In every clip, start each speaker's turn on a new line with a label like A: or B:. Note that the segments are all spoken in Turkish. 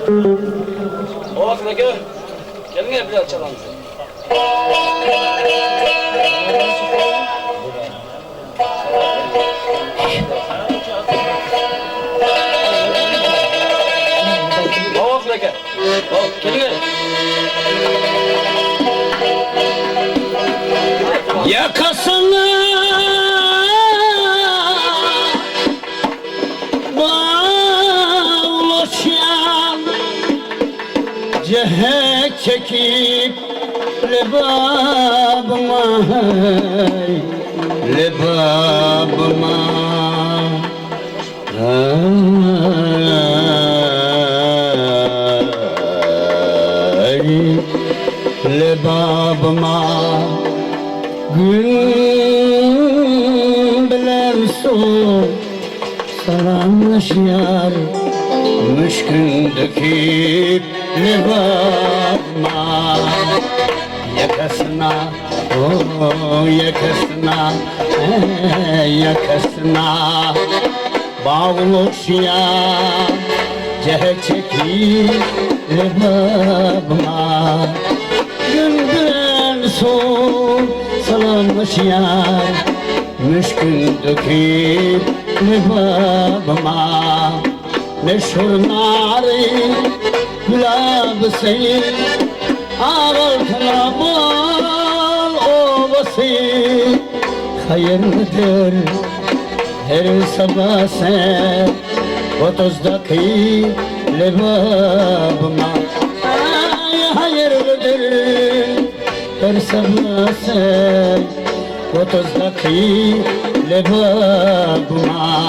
A: O akıdaki kendine biraz çalalım. O akıdaki. O kendine.
B: Yakasını bağlaşan cehet çekip lebabıma lebabıma lebabıma gün bilen su salamlaşar müşkün döküp lebabıma yakasına yakasına yakasına bağlışyan cehet çekip lebabıma gün bilen su salamlaşar müşkün döküp lebabıma meşhur nari gülab seyir ağırtına bal ovası hayırlıdır her sabah sen otozdaki lebabıma hayırlıdır her sabah sen otozdaki lebabıma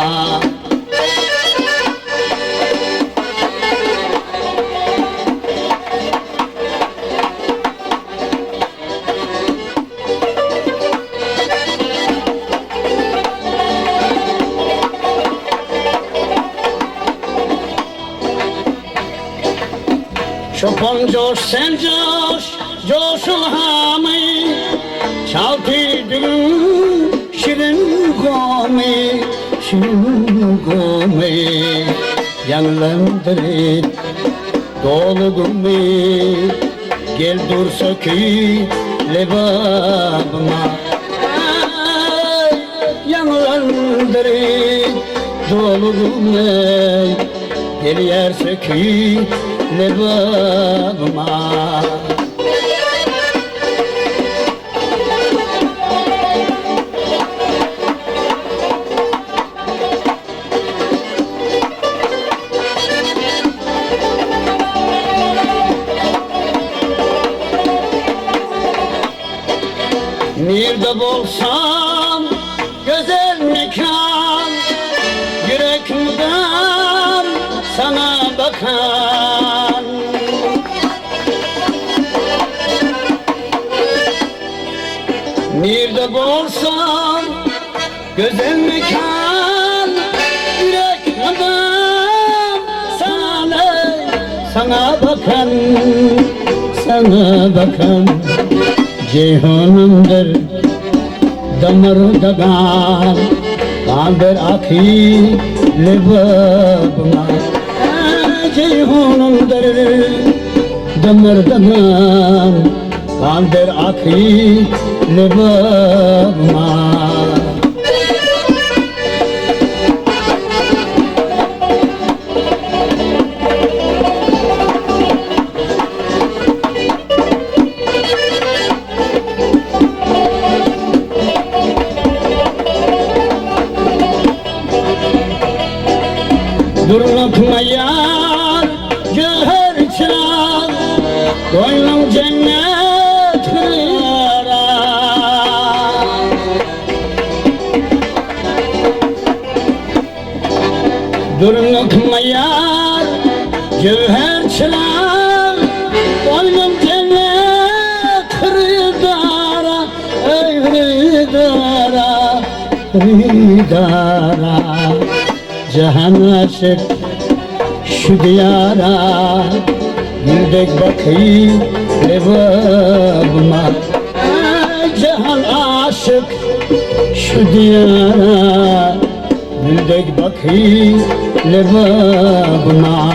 B: Çopan coş sen coş, coşul hami çaltı dün şirin gomi, şirin gomi yanlandırıp dolu gumi gel dur sökü lebabıma yanlandırıp dolu gumi gel yer sökü lebabıma nerede bolsam güzel mekan yürekimden sana bakan nerede bolsam güzel mekan yürekimden sana bakan sana bakan ceyhanımdır damardagan kandır akı lebabıma ceyhanımdır damardagan kandır akı lebabıma durlatma yar cöher çal koynum cennet kıra durlatma yar cöher çal koynum cennet kıra ey ridara ridara Cihan aşık şu diyara Güldek bakayım lebabıma Cihan aşık şu diyara Güldek bakayım lebabıma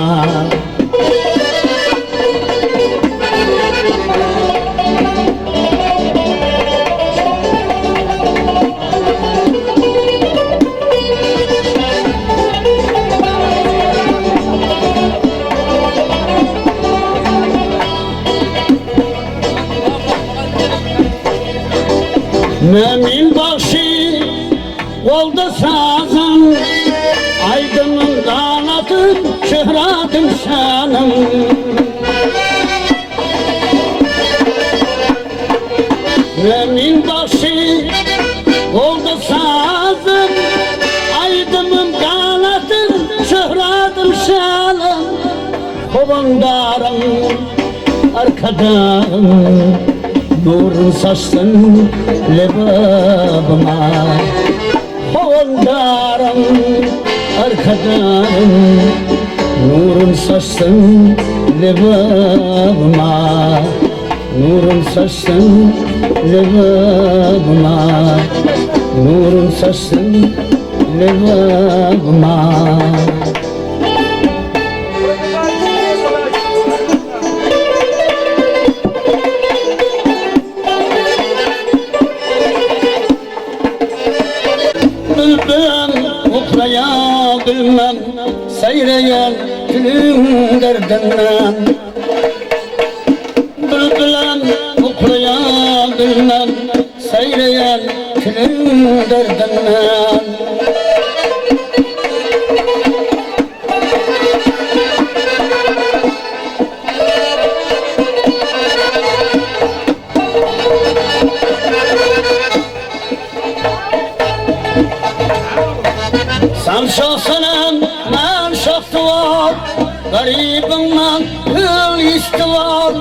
B: Mümin başı oldu sazım, aydınım dağladım şöhretim şanım. Mümin başı oldu sazım, aydınım dağladım şöhretim şanım. Kovandarım arkadan, nurun saçsın lebabıma. Havandarım arkadan, nurun saçsın lebabıma. Nurun saçsın lebabıma. Nurun saçsın lebabıma. Bilmem, seyreyen gülüm derdinden. Bülbülen okuyabilmem, seyreyen gülüm derdinden. Sen şahsınım, ben şahtıvar, garibimden hül istivar.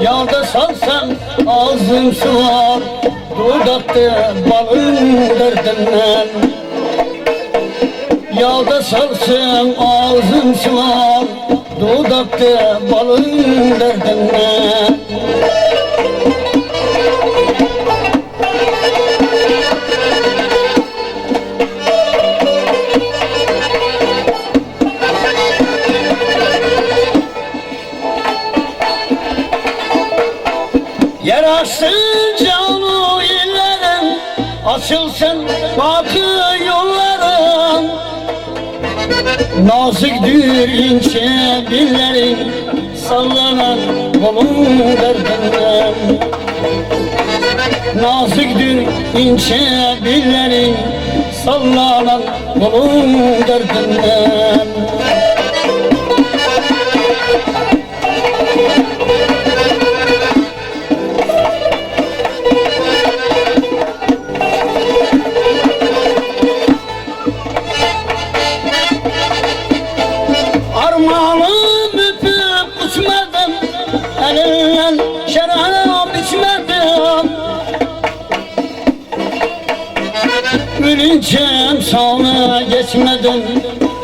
B: Yolda salsam ağzım suvar, dudakta balım derdinden. Yolda salsam ağzım suvar, dudakta balım derdinden. Yer açsın canı illerim, açılsın bakı yollarım. Nazikdir ince dillerin, sallanan kolum derdinden. Nazikdir ince dillerin, sallanan kolum derdinden. Armağanım öpüp uçmadım, elinden şarap içmedim. Gülüncem sana geçmedim,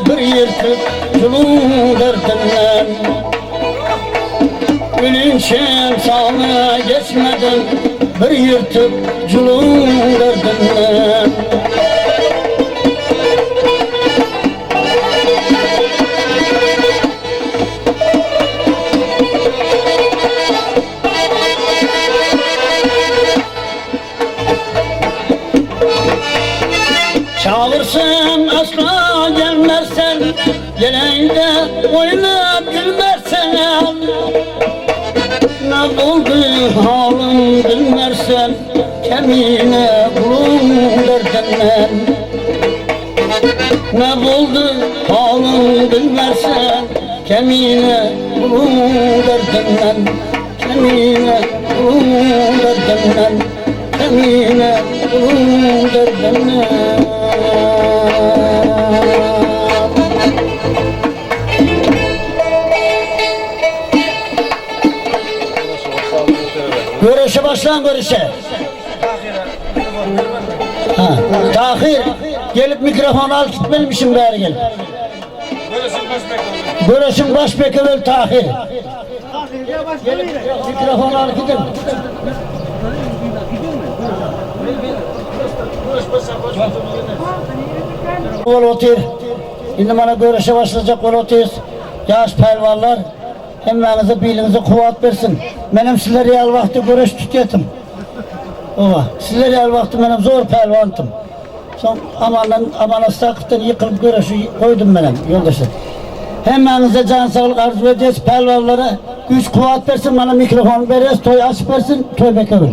B: bir yırtık culum derdinden. Gülüncem sana geçmedim, bir yırtık culum derdinden. Çağırsın asla gelmezsen, geleğinde oynayıp gülmezsen. Ne buldu halim bilmersen, kemiğine bulun derdinden. Ne buldu halim bilmersen, kemiğine bulun derdinden. Kemiğine bulun derdinden. Kemiğine bulun derdinden. Görüşe başlan görüşe. Ha, Tahir, gelip mikrofonu al gitmeliymişim bari gelip. Görüşün başbekeri Tahir. Gelip mikrofonu al gidin. Kol otur. Şimdi bana görüşe başlayacak kol otur. Yaş pelvallar. Emrinizi, bilinizi kuvvet versin. Benim sizlere el vakti görüş tüketim. Ova. Sizlere el vakti benim zor pelvantım. Son amana sakıttan yıkılıp görüşü koydum benim yoldaşım. Hemenize can sağlık arzu edeceğiz pelvallara. Güç kuvvet versin, bana mikrofon veririz, toy açıp versin, toy bekliyor.